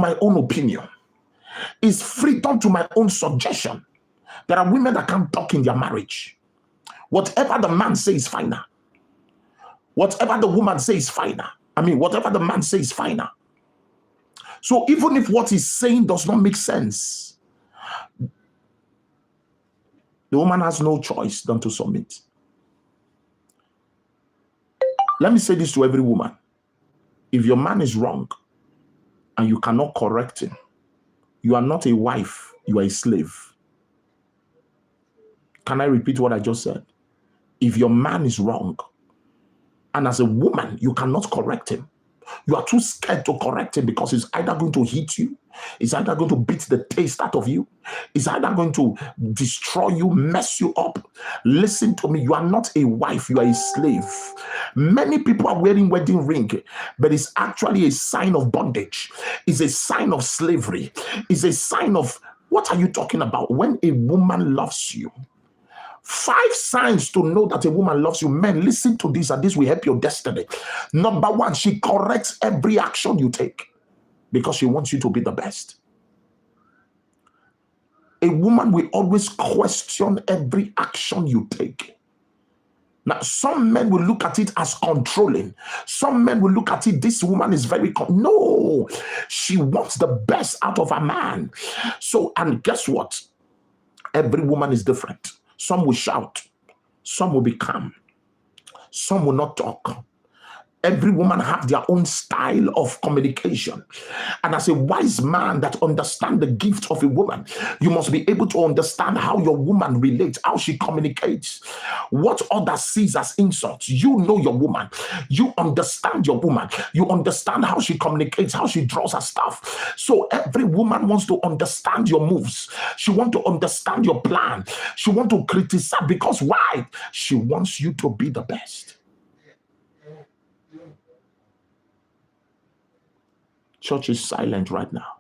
my own opinion. It's freedom to my own suggestion. There are women that can't talk in their marriage. Whatever the man says is final. Whatever the woman says is final. Whatever the man says is final. So even if what he's saying does not make sense, the woman has no choice than to submit. Let me say this to every woman. If your man is wrong and you cannot correct him, you are not a wife, you are a slave. Can I repeat what I just said? If your man is wrong, and as a woman, you cannot correct him, you are too scared to correct him because he's either going to hit you, he's either going to beat the taste out of you, he's either going to destroy you, mess you up. Listen to me, you are not a wife, you are a slave. Many people are wearing wedding ring, but it's actually a sign of bondage. It's a sign of slavery. It's a sign of, what are you talking about? When a woman loves you, 5 signs to know that a woman loves you. Men, listen to this, and this will help your destiny. Number 1, she corrects every action you take because she wants you to be the best. A woman will always question every action you take. Now, some men will look at it as controlling. Some men will look at it, this woman is very... No, she wants the best out of a man. So, and guess what? Every woman is different. Some will shout, some will be calm, some will not talk. Every woman has their own style of communication. And as a wise man that understands the gift of a woman, you must be able to understand how your woman relates, how she communicates, what others sees as insults. You know your woman. You understand your woman. You understand how she communicates, how she draws her stuff. So every woman wants to understand your moves. She wants to understand your plan. She wants to criticize, because why? She wants you to be the best. Church is silent right now.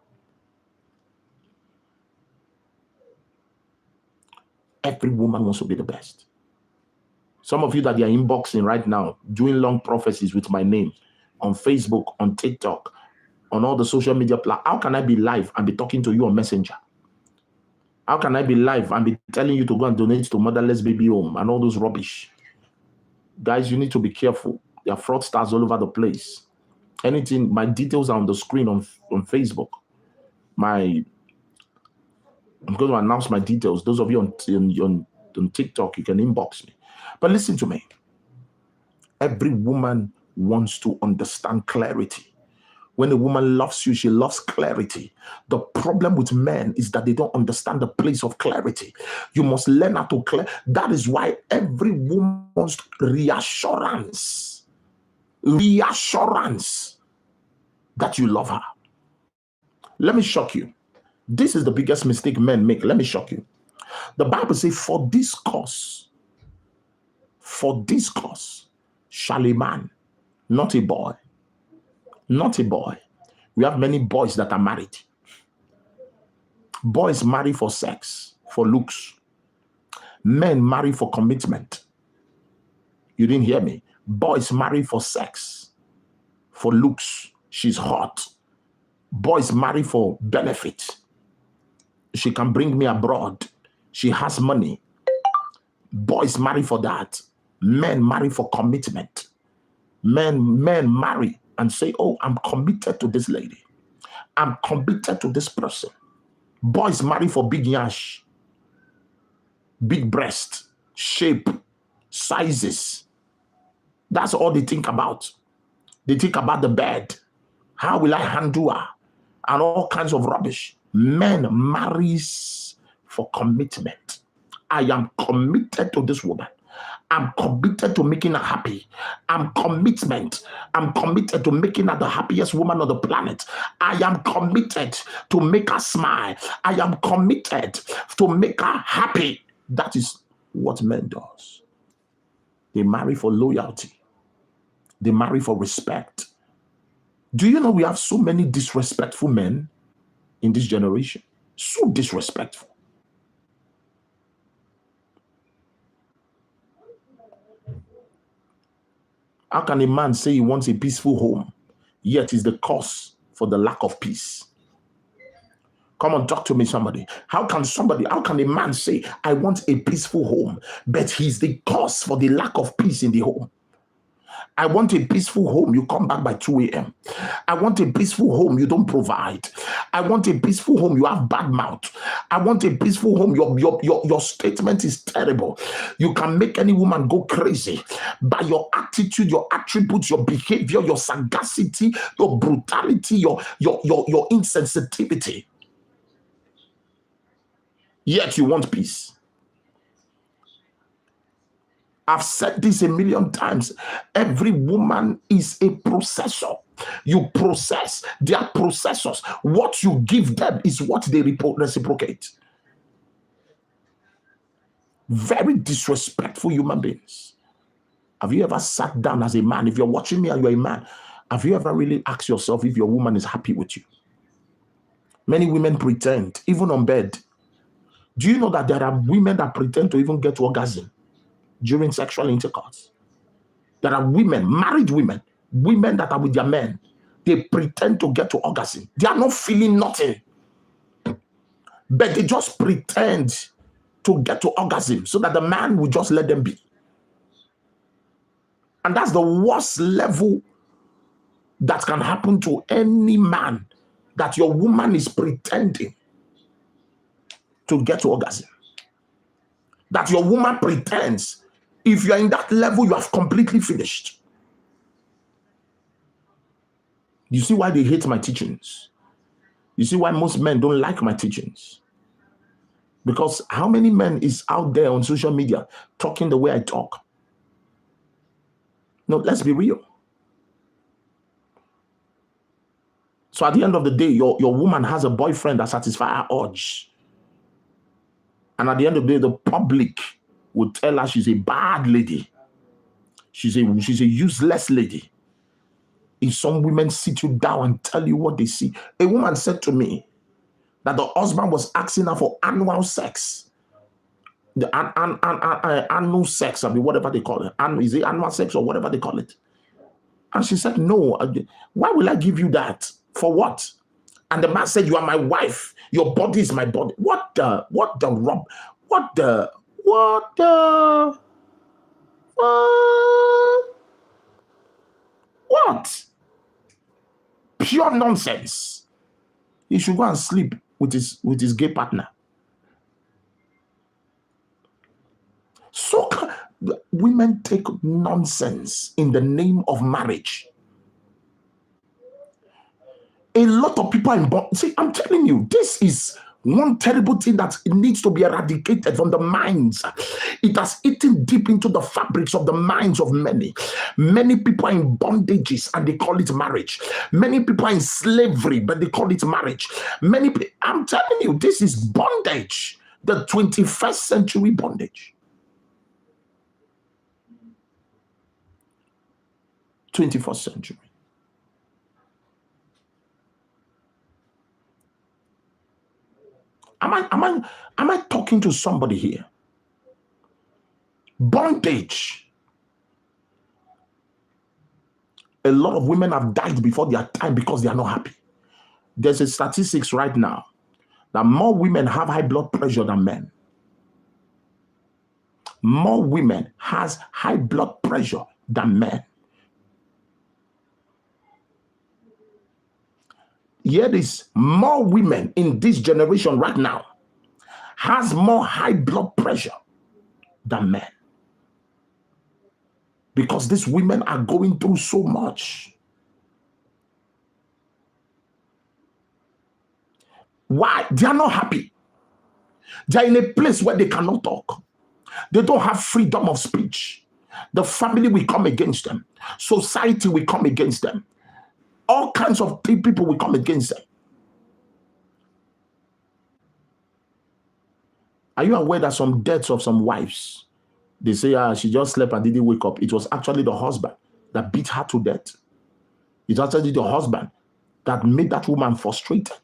Every woman wants to be the best. Some of you that are inboxing right now, doing long prophecies with my name on Facebook, on TikTok, on all the social media platforms. How can I be live and be talking to you on Messenger? How can I be live and be telling you to go and donate to Motherless Baby Home and all those rubbish? Guys, you need to be careful. There are fraudsters all over the place. Anything, my details are on the screen on Facebook. I'm going to announce my details. Those of you on TikTok, you can inbox me. But listen to me. Every woman wants to understand clarity. When a woman loves you, she loves clarity. The problem with men is that they don't understand the place of clarity. You must learn how to clear. That is why every woman wants reassurance. Reassurance that you love her. Let me shock you. This is the biggest mistake men make. Let me shock you. The Bible says, for this cause shall a man, not a boy. We have many boys that are married. Boys marry for sex, for looks. Men marry for commitment. You didn't hear me. Boys marry for sex, for looks. She's hot. Boys marry for benefit. She can bring me abroad. She has money. Boys marry for that. Men marry for commitment. Men marry and say, oh, I'm committed to this lady. I'm committed to this person. Boys marry for big yash, big breast, shape, sizes. That's all they think about. They think about the bed. How will I handle her? And all kinds of rubbish. Men marries for commitment. I am committed to this woman. I'm committed to making her happy. I'm committed to making her the happiest woman on the planet. I am committed to make her smile. I am committed to make her happy. That is what men does. They marry for loyalty. They marry for respect. Do you know we have so many disrespectful men in this generation? So disrespectful. How can a man say he wants a peaceful home, yet is the cause for the lack of peace? Come on, talk to me, somebody. How can a man say, I want a peaceful home, but he's the cause for the lack of peace in the home? I want a peaceful home. You come back by 2 a.m. I want a peaceful home. You don't provide. I want a peaceful home. You have bad mouth. I want a peaceful home. Your statement is terrible. You can make any woman go crazy by your attitude, your attributes, your behavior, your sagacity, your brutality, your insensitivity. Yet you want peace. I've said this a million times. Every woman is a processor. You process. They are processors. What you give them is what they reciprocate. Very disrespectful human beings. Have you ever sat down as a man? If you're watching me and you're a man, have you ever really asked yourself if your woman is happy with you? Many women pretend, even on bed. Do you know that there are women that pretend to even get orgasm during sexual intercourse? There are women, married women that are with their men. They pretend to get to orgasm. They are not feeling nothing, but they just pretend to get to orgasm so that the man will just let them be. And that's the worst level that can happen to any man, that your woman is pretending to get to orgasm. That your woman pretends. If you're in that level, you have completely finished. You see why they hate my teachings? You see why most men don't like my teachings? Because how many men is out there on social media talking the way I talk? No, let's be real. So at the end of the day, your woman has a boyfriend that satisfies her urge. And at the end of the day, the public would tell her she's a bad lady. She's a useless lady. If some women sit you down and tell you what they see. A woman said to me that the husband was asking her for annual sex. The annual sex, I mean, whatever they call it. Is it annual sex or whatever they call it? And she said, no, why will I give you that? For what? And the man said, you are my wife. Your body is my body. What? Pure nonsense. He should go and sleep with his gay partner. So women take nonsense in the name of marriage. A lot of people are see, I'm telling you, this is one terrible thing that needs to be eradicated from the minds. It has eaten deep into the fabrics of the minds of many. Many people are in bondages and they call it marriage. Many people are in slavery, but they call it marriage. I'm telling you, this is bondage. The 21st century bondage. 21st century. Am I talking to somebody here? Bondage. A lot of women have died before their time because they are not happy. There's a statistics right now that more women have high blood pressure than men. More women has high blood pressure than men. Here is more women in this generation right now has more high blood pressure than men. Because these women are going through so much. Why? They are not happy. They are in a place where they cannot talk. They don't have freedom of speech. The family will come against them. Society will come against them. All kinds of people will come against them. Are you aware that some deaths of some wives, they say, she just slept and didn't wake up. It was actually the husband that beat her to death. It's actually the husband that made that woman frustrated.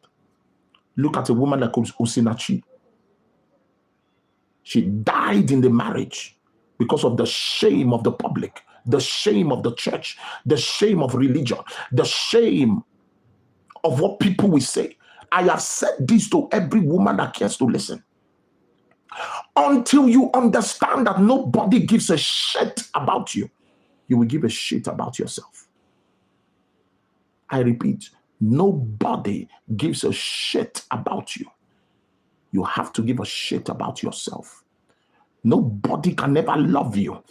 Look at a woman like Osinachi. She died in the marriage because of the shame of the public, the shame of the church, the shame of religion, the shame of what people will say. I have said this to every woman that cares to listen. Until you understand that nobody gives a shit about you, you will give a shit about yourself. I repeat, nobody gives a shit about you. You have to give a shit about yourself. Nobody can ever love you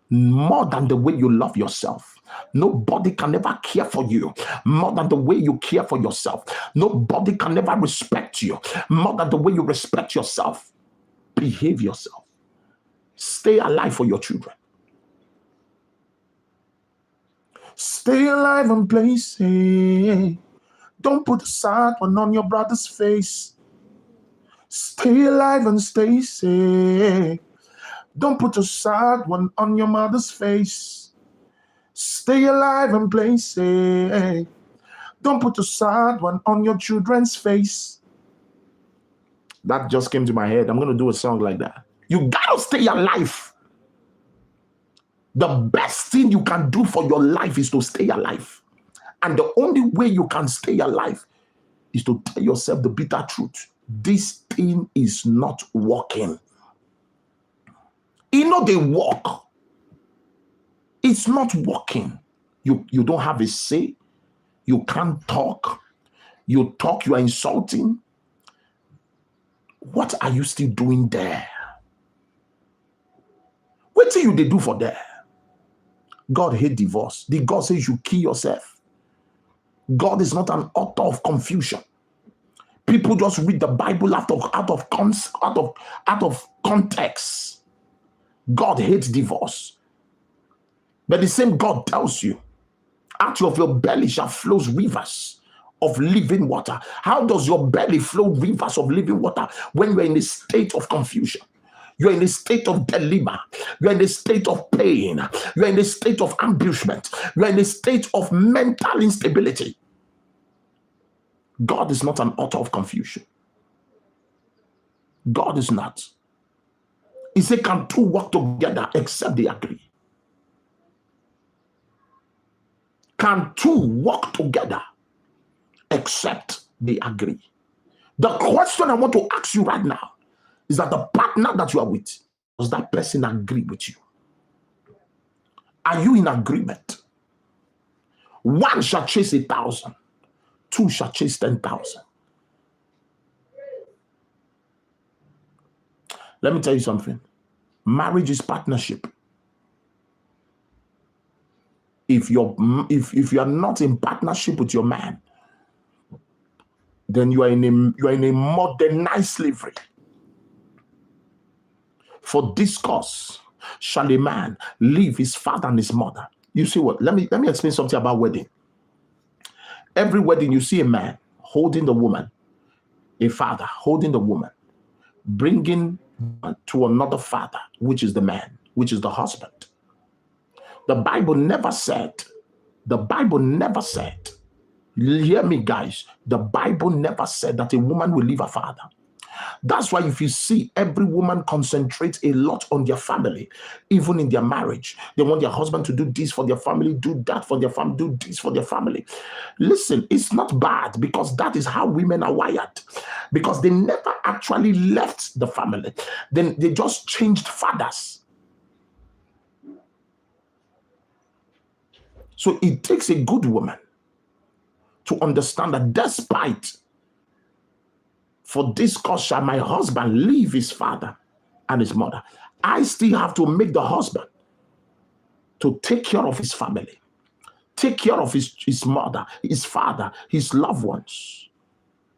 more than the way you love yourself. Nobody can ever care for you more than the way you care for yourself. Nobody can ever respect you more than the way you respect yourself. Behave yourself. Stay alive for your children. Stay alive and play safe. Don't put a sad one on your brother's face. Stay alive and stay safe. Don't put a sad one on your mother's face. Stay alive and play safe. Don't put a sad one on your children's face. That just came to my head. I'm going to do a song like that. You got to stay alive. The best thing you can do for your life is to stay alive. And the only way you can stay alive is to tell yourself the bitter truth. This thing is not working. You know they work. It's not working. You don't have a say. You can't talk. You talk, you are insulting. What are you still doing there? What do you they do for there? God hate divorce. Did God say you should kill yourself? God is not an author of confusion. People just read the Bible out of context. God hates divorce. But the same God tells you, out of your belly shall flows rivers of living water. How does your belly flow rivers of living water when you're in a state of confusion? You're in a state of dilemma. You're in a state of pain. You're in a state of ambushment. You're in a state of mental instability. God is not an author of confusion. God is not. He said, can two work together except they agree? Can two work together except they agree? The question I want to ask you right now is that the partner that you are with, does that person agree with you? Are you in agreement? One shall chase 1,000, two shall chase 10,000. Let me tell you something. Marriage is partnership. If you are not in partnership with your man, then you are in a modernized slavery. For this cause shall a man leave his father and his mother. You see what? Let me explain something about wedding. Every wedding, you see a man holding the woman, a father holding the woman, bringing to another father, which is the man, which is the husband. The Bible never said, hear me guys, the Bible never said that a woman will leave her father. That's why if you see every woman concentrates a lot on their family, even in their marriage, they want their husband to do this for their family, do that for their family, do this for their family. Listen, it's not bad because that is how women are wired. Because they never actually left the family. Then they just changed fathers. So it takes a good woman to understand that despite for this cause shall my husband leave his father and his mother, I still have to make the husband to take care of his family, take care of his mother, his father, his loved ones.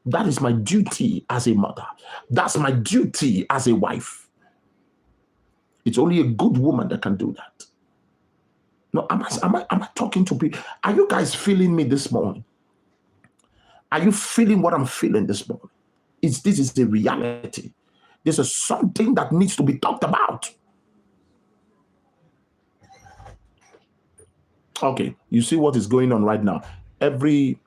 That is my duty as a mother. That's my duty as a wife. It's only a good woman that can do that. No, am I talking to people? Are you guys feeling me this morning? Are you feeling what I'm feeling this morning? This is the reality. This is something that needs to be talked about. Okay, you see what is going on right now. Who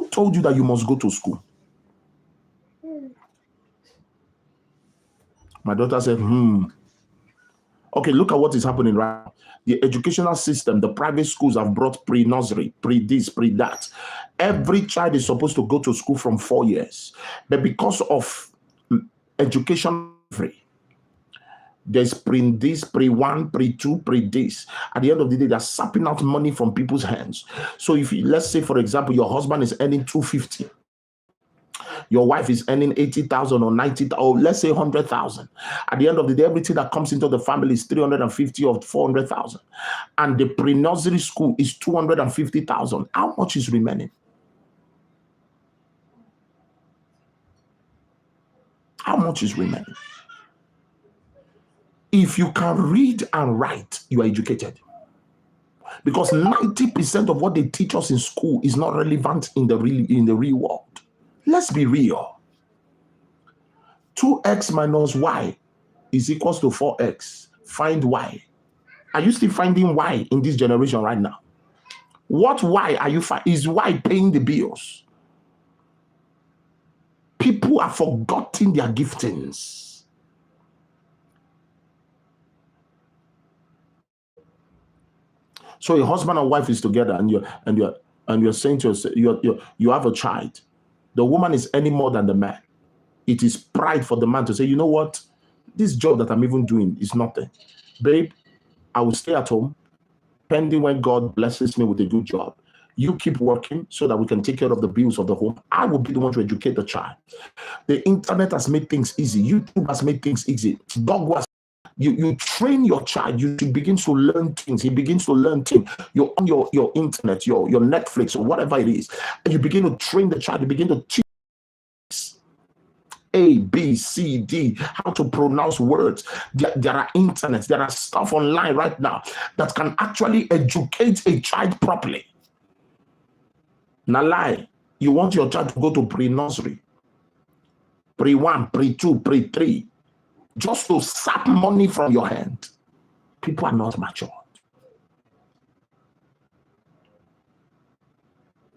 told you that you must go to school? My daughter said, Okay, look at what is happening right now. The educational system, the private schools have brought pre-nursery, pre-this, pre-that. Every child is supposed to go to school from 4 years. But because of education free, there's pre-this, pre-1, pre-2, pre-this. At the end of the day, they're sapping out money from people's hands. So if you, let's say, for example, your husband is earning 250, your wife is earning 80,000 or 90, or let's say 100,000. At the end of the day, everything that comes into the family is 350 or 400,000. And the pre-nursery school is 250,000. How much is remaining? How much is remaining? If you can read and write, you are educated. Because 90% of what they teach us in school is not relevant in the real world. Let's be real. 2x minus y is equals to 4x. Find y. Are you still finding y in this generation right now? What y are you finding? Is y paying the bills? People are forgetting their giftings. So a husband and wife is together, and you're saying to yourself, you have a child. The woman is earning more than the man. It is pride for the man to say, you know what, this job that I'm even doing is nothing. Babe, I will stay at home, pending when God blesses me with a good job. You keep working so that we can take care of the bills of the home. I will be the one to educate the child. The internet has made things easy. YouTube has made things easy. Dog was you train your child, you begin to learn things. He begins to learn things. You're on your internet, your Netflix, or whatever it is, and you begin to train the child. You begin to teach A, B, C, D, how to pronounce words. There are internets, there are stuff online right now that can actually educate a child properly. Now lie, you want your child to go to pre-nursery, pre-1, pre-2, pre-3, just to sap money from your hand. People are not matured.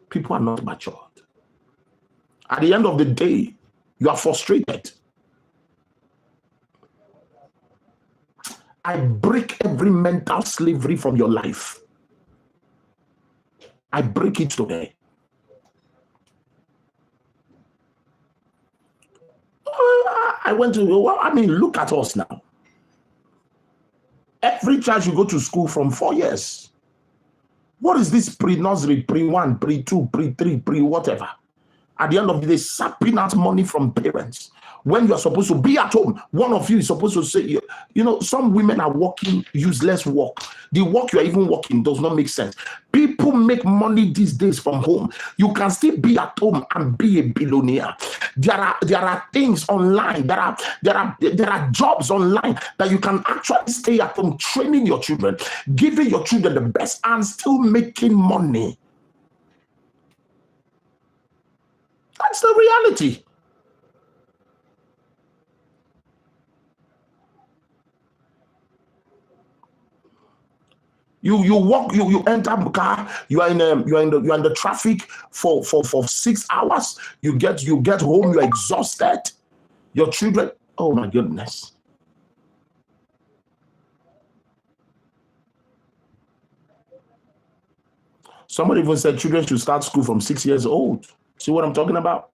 People are not matured. At the end of the day, you are frustrated. I break every mental slavery from your life. I break it today. I went to, well, I mean, look at us now. Every child should go to school from 4 years. What is this pre-nursery, pre-1, pre-2, pre-3, pre-whatever? At the end of the day, sapping out money from parents. When you're supposed to be at home, one of you is supposed to say, you know, some women are working useless work. The work you're even working does not make sense. People make money these days from home. You can still be at home and be a billionaire. There are things online. There are jobs online that you can actually stay at home training your children, giving your children the best and still making money. That's the reality. You walk, you enter the car, you are in the traffic for 6 hours. You get home, you're exhausted. Your children, oh my goodness. Somebody even said children should start school from 6 years old. See what I'm talking about?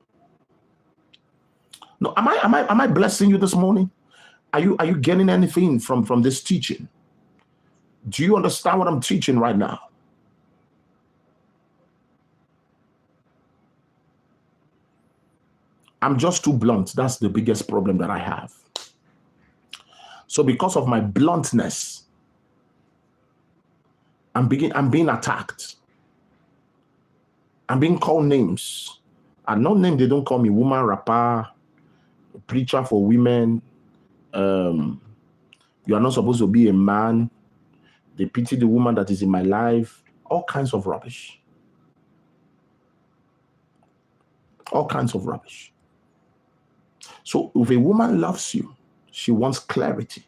No, am I blessing you this morning? Are you getting anything from this teaching? Do you understand what I'm teaching right now? I'm just too blunt. That's the biggest problem that I have. So because of my bluntness, I'm being attacked. I'm being called names. And no name, they don't call me woman rapper, preacher for women. You are not supposed to be a man. They pity the woman that is in my life. All kinds of rubbish. All kinds of rubbish. So if a woman loves you, she wants clarity.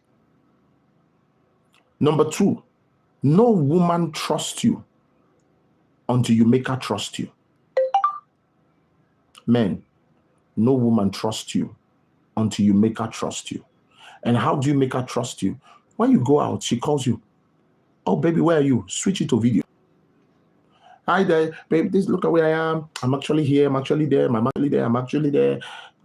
Number 2, no woman trusts you until you make her trust you. Men, no woman trusts you until you make her trust you. And how do you make her trust you? When you go out, she calls you. Oh, baby, where are you? Switch it to video. Hi there, babe. This look at where I am. I'm actually here. I'm actually there. I'm actually there. I'm actually there.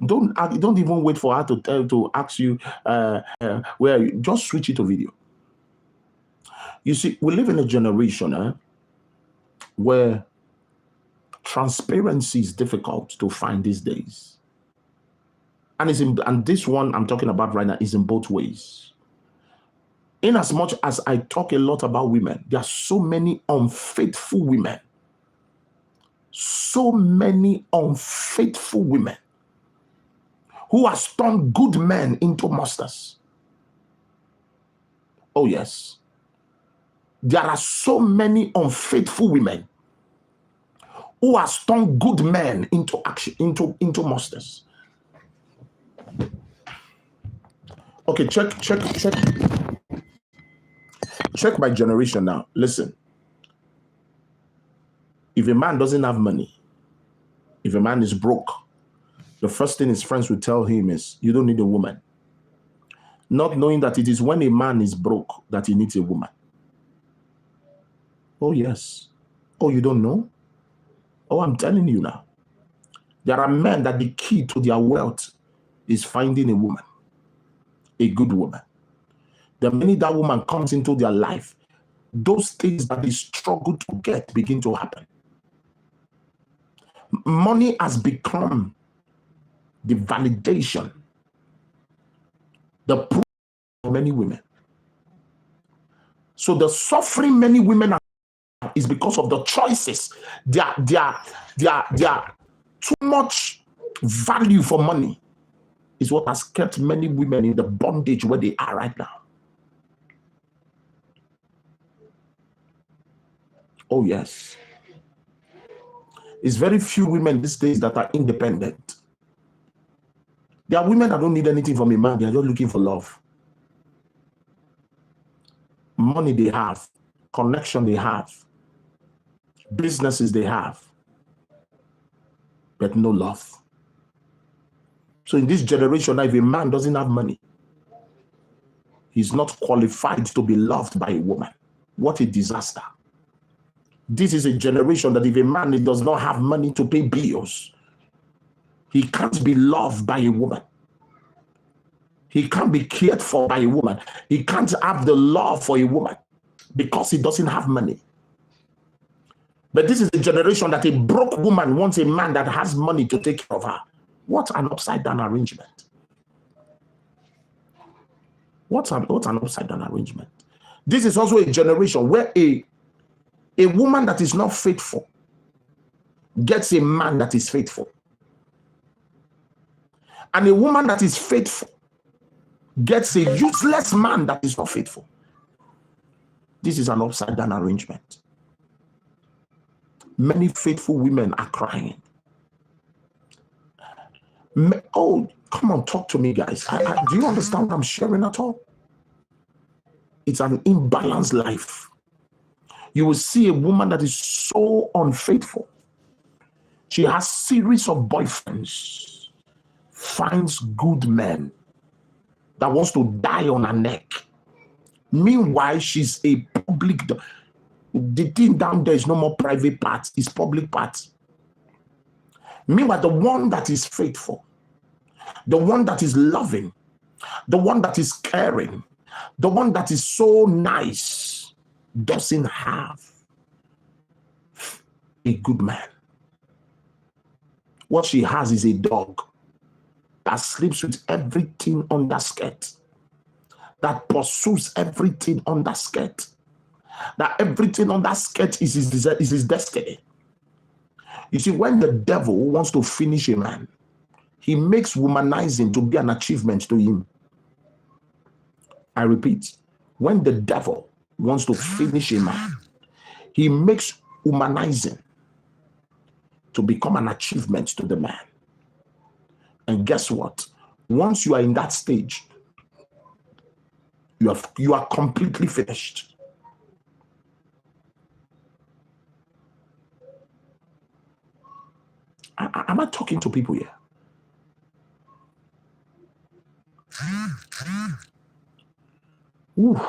Don't even wait for her to ask you where are you. Just switch it to video. You see, we live in a generation where transparency is difficult to find these days. And this one I'm talking about right now is in both ways. In as much as I talk a lot about women, there are so many unfaithful women. So many unfaithful women who have turned good men into monsters. Oh, yes. There are so many unfaithful women who have turned good men into into monsters. Okay, check my generation now. Listen. If a man doesn't have money, if a man is broke, the first thing his friends will tell him is, you don't need a woman. Not knowing that it is when a man is broke that he needs a woman. Oh, yes. Oh, you don't know? Oh, I'm telling you now. There are men that the key to their wealth is finding a woman, a good woman. The minute that woman comes into their life, those things that they struggle to get begin to happen. Money has become the validation, the proof of many women. So the suffering many women are is because of the choices. They are too much value for money is what has kept many women in the bondage where they are right now. Oh, yes. It's very few women these days that are independent. There are women that don't need anything from a man. They are just looking for love. Money they have, connection they have, businesses they have, but no love. So in this generation, if a man doesn't have money, he's not qualified to be loved by a woman. What a disaster. This is a generation that if a man does not have money to pay bills, he can't be loved by a woman. He can't be cared for by a woman. He can't have the love for a woman because he doesn't have money. But this is a generation that a broke woman wants a man that has money to take care of her. What an upside down arrangement. What's an upside down arrangement? This is also a generation where a woman that is not faithful gets a man that is faithful. And a woman that is faithful gets a useless man that is not faithful. This is an upside down arrangement. Many faithful women are crying. Oh, come on, talk to me, guys. Do you understand what I'm sharing at all? It's an imbalanced life. You will see a woman that is so unfaithful. She has series of boyfriends, finds good men that wants to die on her neck. Meanwhile, she's a public. The thing down there is no more private parts, it's public parts. Meanwhile, the one that is faithful, the one that is loving, the one that is caring, the one that is so nice doesn't have a good man. What she has is a dog that sleeps with everything on that skirt, that pursues everything on that skirt, that everything on that skirt is his destiny. You see, when the devil wants to finish a man, he makes womanizing to be an achievement to him. I repeat, when the devil wants to finish a man, he makes womanizing to become an achievement to the man. And guess what? Once you are in that stage, you are completely finished. Am I talking to people here? Ooh.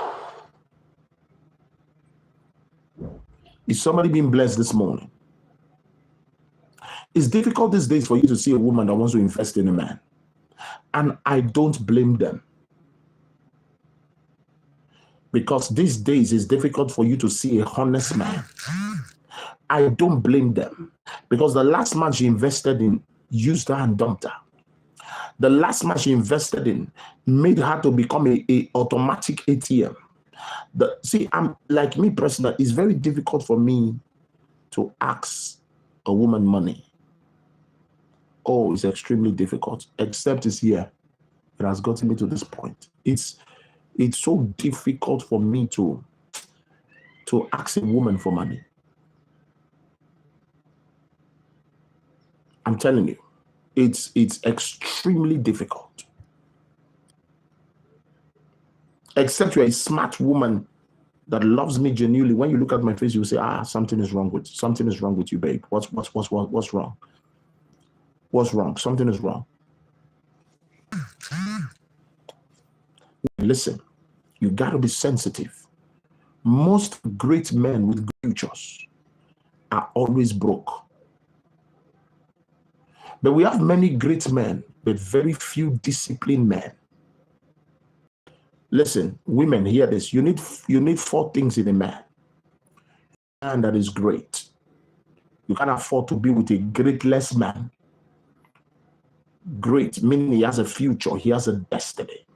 Is somebody being blessed this morning? It's difficult these days for you to see a woman that wants to invest in a man. And I don't blame them. Because these days it's difficult for you to see a honest man. I don't blame them. Because the last man she invested in used her and dumped her. The last man she invested in made her to become a automatic ATM. See, I'm like me personally, it's very difficult for me to ask a woman money. Oh, it's extremely difficult, except it's here. It has gotten me to this point. It's so difficult for me to ask a woman for money. I'm telling you, it's extremely difficult. Except you're a smart woman that loves me genuinely. When you look at my face, you will say, something is wrong with you, babe. What's wrong? What's wrong? Something is wrong. Listen, you got to be sensitive. Most great men with futures are always broke. But we have many great men, but very few disciplined men. Listen, women, hear this. You need 4 things in a man. A man that is great. You can't afford to be with a greatless man. Great, meaning he has a future, he has a destiny.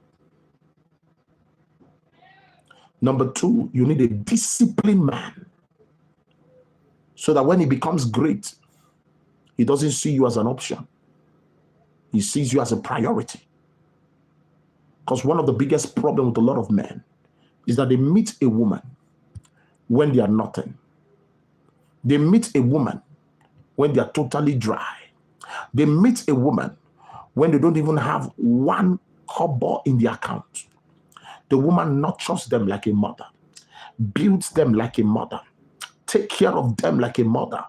Number 2, you need a disciplined man. So that when he becomes great, he doesn't see you as an option. He sees you as a priority. Because one of the biggest problems with a lot of men is that they meet a woman when they are nothing. They meet a woman when they are totally dry. They meet a woman when they don't even have 1 kobo in the account. The woman nurtures them like a mother, builds them like a mother, take care of them like a mother,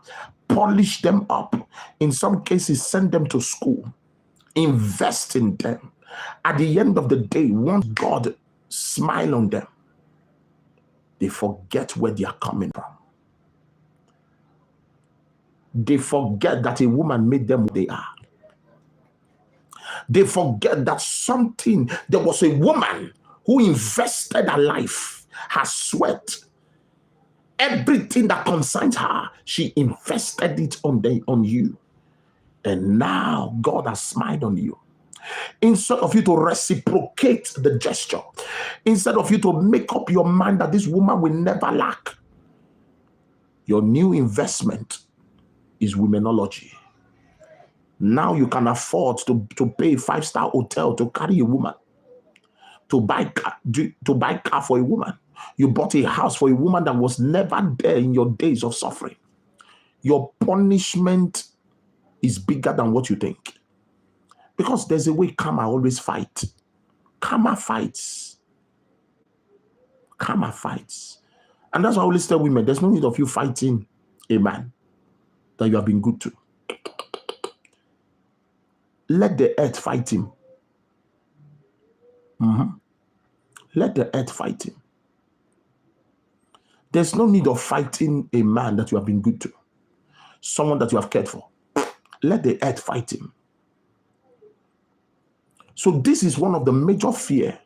polish them up. In some cases, send them to school, invest in them. At the end of the day, once God smiles on them, they forget where they are coming from. They forget that a woman made them who they are. They forget that there was a woman who invested her life, her sweat, everything that concerns her. She invested it on you. And now God has smiled on you. Instead of you to reciprocate the gesture, instead of you to make up your mind that this woman will never lack, your new investment is womenology. Now you can afford to pay a 5-star hotel to carry a woman, to buy car for a woman. You bought a house for a woman that was never there in your days of suffering. Your punishment is bigger than what you think. Because there's a way karma always fight. Karma fights. Karma fights. And that's why I always tell women, there's no need of you fighting a man that you have been good to. Let the earth fight him. Let the earth fight him. There's no need of fighting a man that you have been good to. Someone that you have cared for. Let the earth fight him. So this is one of the major fear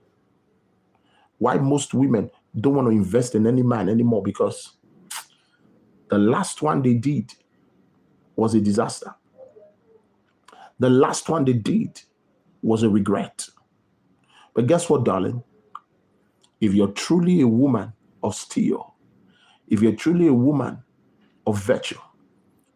why most women don't want to invest in any man anymore, because the last one they did was a disaster. The last one they did was a regret. But guess what, darling? If you're truly a woman of steel, if you're truly a woman of virtue,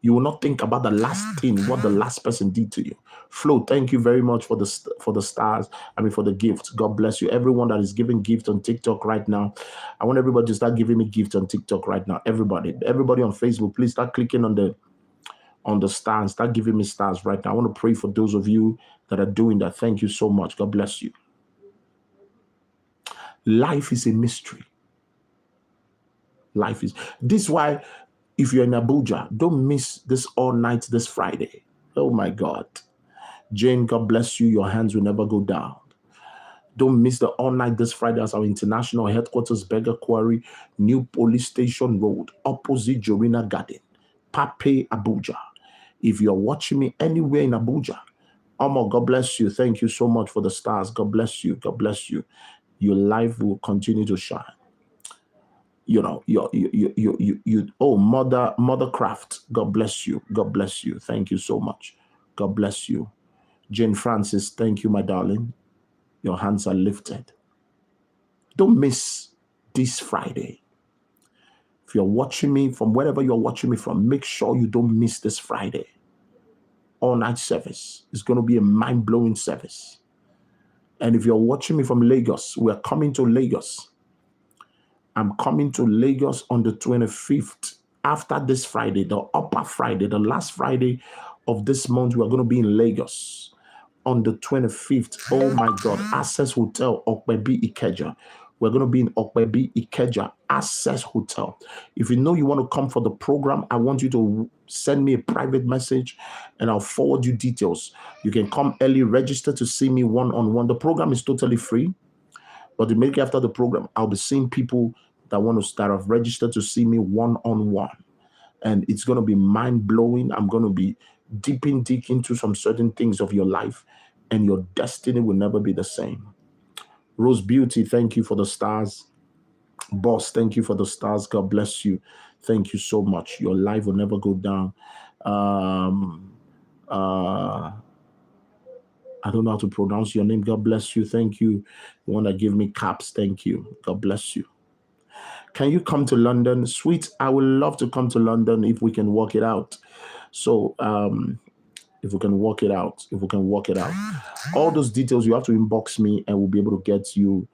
you will not think about the last thing, what the last person did to you. Flo, thank you very much for the stars. For the gifts. God bless you. Everyone that is giving gifts on TikTok right now, I want everybody to start giving me gifts on TikTok right now. Everybody on Facebook, please start clicking on the stars. Start giving me stars right now. I want to pray for those of you that are doing that. Thank you so much. God bless you. Life is a mystery. This is why, if you're in Abuja, don't miss this all night this Friday. Oh my God. Jane, God bless you. Your hands will never go down. Don't miss the all night this Friday as our international headquarters, Beggar Quarry, New Police Station Road, opposite Jorina Garden, Pape, Abuja. If you're watching me anywhere in Abuja, Omo, God bless you. Thank you so much for the stars. God bless you. God bless you. Your life will continue to shine. You know, oh, Mothercraft. God bless you. God bless you. Thank you so much. God bless you. Jane Francis, thank you, my darling. Your hands are lifted. Don't miss this Friday. If you're watching me from wherever you're watching me from, make sure you don't miss this Friday. All night service. It's going to be a mind-blowing service. And if you're watching me from Lagos, we're coming to Lagos. I'm coming to Lagos on the 25th. After this Friday, the upper Friday, the last Friday of this month, we're going to be in Lagos on the 25th. Oh my God, Access Hotel, Okpebi Ikeja. We're going to be in Okpebi Ikeja, Access Hotel. If you know you want to come for the program, I want you to send me a private message and I'll forward you details. You can come early, register to see me one-on-one. The program is totally free. But immediately after the program, I'll be seeing people that want to start off registered to see me one-on-one. And it's going to be mind-blowing. I'm going to be deep into some certain things of your life, and your destiny will never be the same. Rose Beauty, thank you for the stars. Boss, thank you for the stars. God bless you. Thank you so much. Your life will never go down. I don't know how to pronounce your name. God bless you. Thank you. The one that gave me caps. Thank you. God bless you. Can you come to London? Sweet, I would love to come to London if we can work it out. So if we can work it out, all those details, you have to inbox me and we'll be able to get you